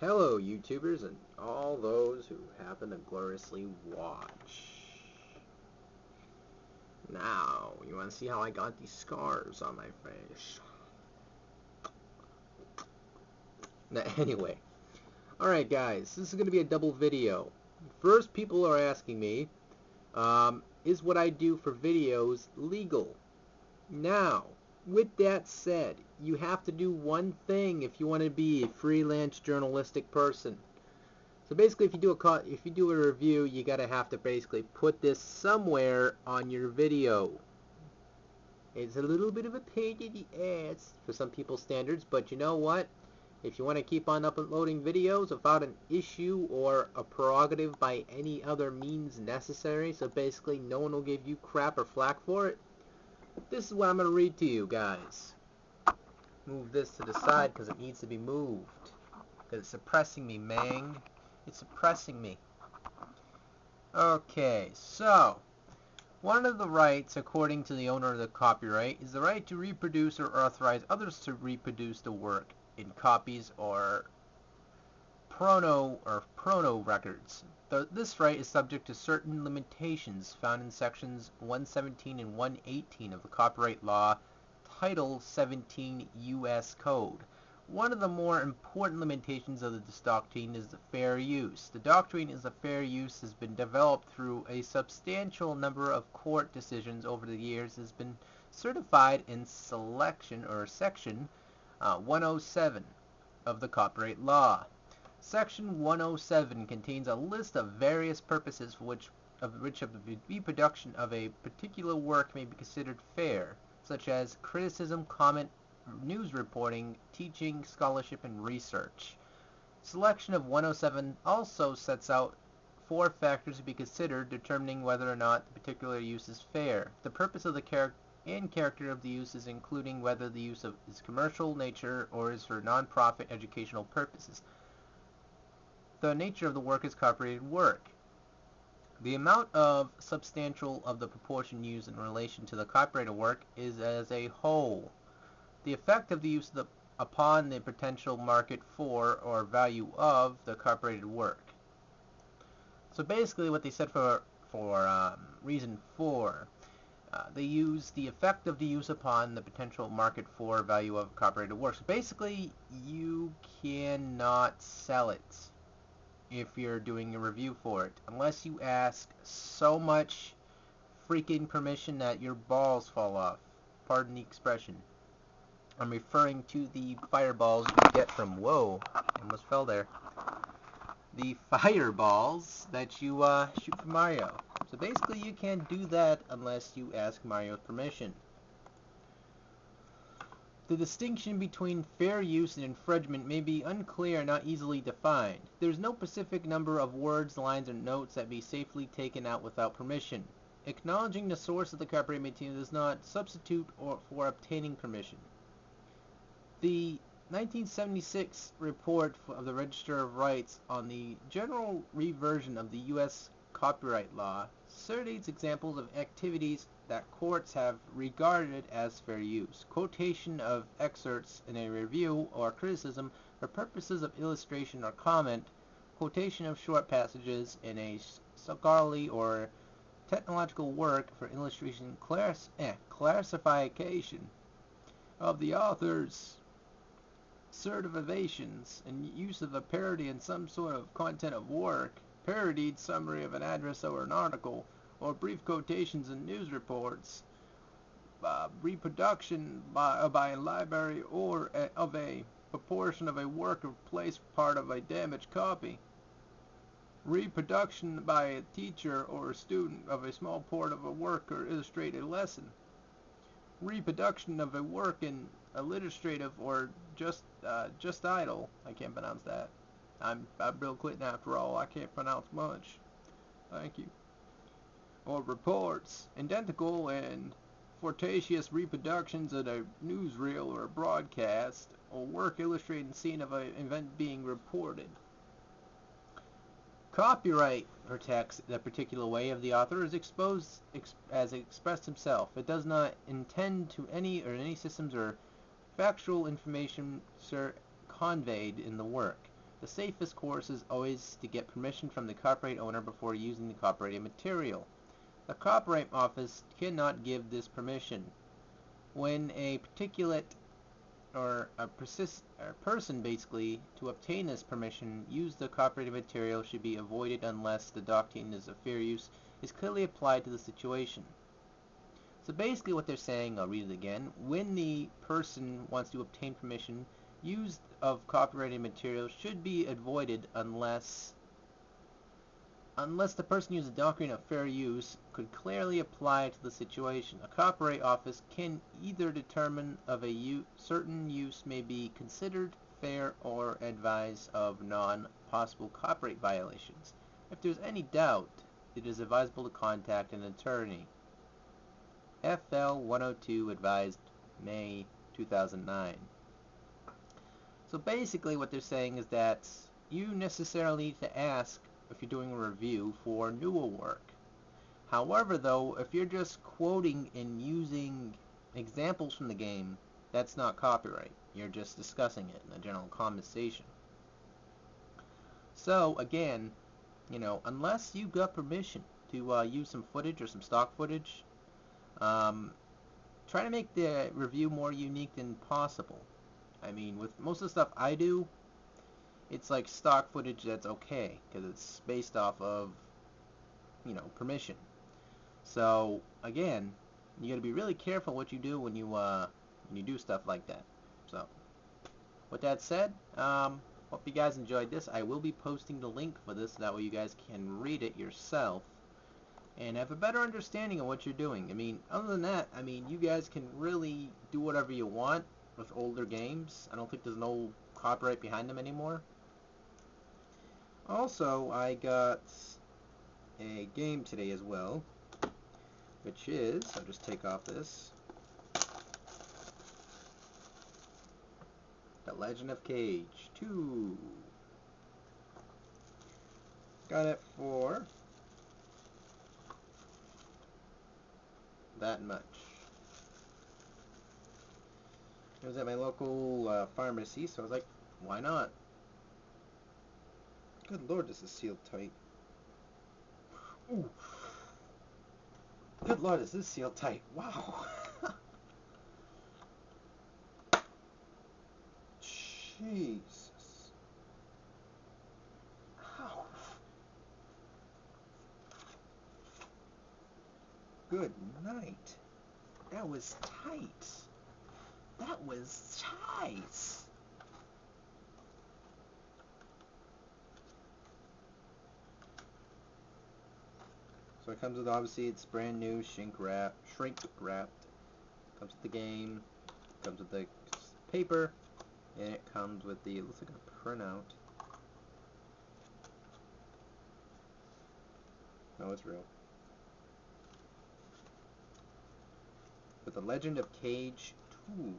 Hello, YouTubers, and all those who happen to gloriously watch. Now, you want to see how I got these scars on my face? Anyway, alright guys, this is going to be a double video. First, people are asking me, is what I do for videos legal? Now, with that said, you have to do one thing if you want to be a freelance journalistic person. So basically, if you do a review, you have to basically put this somewhere on your video. It's a little bit of a pain in the ass for some people's standards, but you know what? If you want to keep on uploading videos without an issue or a prerogative by any other means necessary, so basically no one will give you crap or flack for it, this is what I'm going to read to you guys. Move this to the side because it needs to be moved. Because it's suppressing me, Mang. It's suppressing me. Okay, so one of the rights, according to the owner of the copyright, is the right to reproduce or authorize others to reproduce the work in copies or prono records. This right is subject to certain limitations found in sections 117 and 118 of the Copyright Law, Title 17 U.S. Code. One of the more important limitations of this doctrine is the fair use. The doctrine is the fair use has been developed through a substantial number of court decisions over the years, has been certified in section 107 of the Copyright Law. Section 107 contains a list of various purposes for which the reproduction of a particular work may be considered fair, such as criticism, comment, news reporting, teaching, scholarship, and research. Selection of 107 also sets out 4 factors to be considered determining whether or not the particular use is fair. The purpose of the character of the use is including whether the use is commercial nature or is for non-profit educational purposes. The nature of the work is copyrighted work. The amount of substantial of the proportion used in relation to the copyrighted work is as a whole. The effect of the use upon the potential market for or value of the copyrighted work. So basically what they said for reason 4, they use the effect of the use upon the potential market for value of copyrighted work. So basically you cannot sell it if you're doing a review for it unless you ask so much freaking permission that your balls fall off. Pardon the expression. I'm referring to the fireballs you get from, whoa, I almost fell there. The fireballs that you shoot from Mario. So basically you can't do that unless you ask Mario's permission. The distinction between fair use and infringement may be unclear and not easily defined. There is no specific number of words, lines, or notes that be safely taken out without permission. Acknowledging the source of the copyright material does not substitute for obtaining permission. The 1976 report of the Register of Rights on the general reversion of the U.S. copyright law citates examples of activities that courts have regarded as fair use. Quotation of excerpts in a review or criticism for purposes of illustration or comment, quotation of short passages in a scholarly or technological work for illustration, classification of the author's certifications, and use of a parody in some sort of content of work, parodied summary of an address or an article, or brief quotations in news reports, reproduction by a library or of a proportion of a work or place part of a damaged copy, reproduction by a teacher or a student of a small part of a work or illustrated lesson, reproduction of a work in illustrative or just idle. I can't pronounce that. I'm Bill Clinton after all. I can't pronounce much. Thank you. Or reports, identical and fortuitous reproductions of a newsreel or a broadcast, or work illustrating scene of an event being reported. Copyright protects the particular way of the author as expressed himself. It does not intend to any systems or factual information conveyed in the work. The safest course is always to get permission from the copyright owner before using the copyrighted material. The Copyright Office cannot give this permission. When a particulate or a person basically to obtain this permission use the copyrighted material should be avoided unless the doctrine of fair use is clearly applied to the situation. So basically what they're saying, I'll read it again, when the person wants to obtain permission, use of copyrighted material should be avoided unless the person using the doctrine of fair use could clearly apply to the situation. A Copyright Office can either determine of a certain use may be considered fair or advise of non-possible copyright violations. If there's any doubt, it is advisable to contact an attorney. FL 102 advised May 2009. So basically what they're saying is that you necessarily need to ask if you're doing a review for newer work. However, though, if you're just quoting and using examples from the game, that's not copyright. You're just discussing it in a general conversation. So, again, unless you've got permission to use some footage or some stock footage, try to make the review more unique than possible. I mean, with most of the stuff I do, it's like stock footage that's okay, because it's based off of, permission. So, again, you gotta be really careful what you do when you do stuff like that. So, with that said, hope you guys enjoyed this. I will be posting the link for this, so that way you guys can read it yourself and have a better understanding of what you're doing. I mean, other than that, you guys can really do whatever you want with older games. I don't think there's no copyright behind them anymore. Also, I got a game today as well, which is, I'll just take off this, The Legend of Cage 2. Got it for that much. It was at my local pharmacy, so I was like, why not? Good lord, this is sealed tight. Ooh. Good lord, this is sealed tight. Wow. Jesus. Ow. Good night. That was tight. That was tight. So it comes with, obviously, it's brand new, shrink wrapped. Comes with the game, comes with the paper, and it comes with the, it looks like a printout. No, it's real. With The Legend of Cage 2.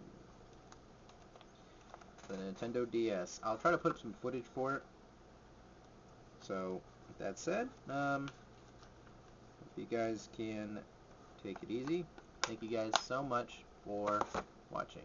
The Nintendo DS. I'll try to put up some footage for it. So, with that said, hope you guys can take it easy. Thank you guys so much for watching.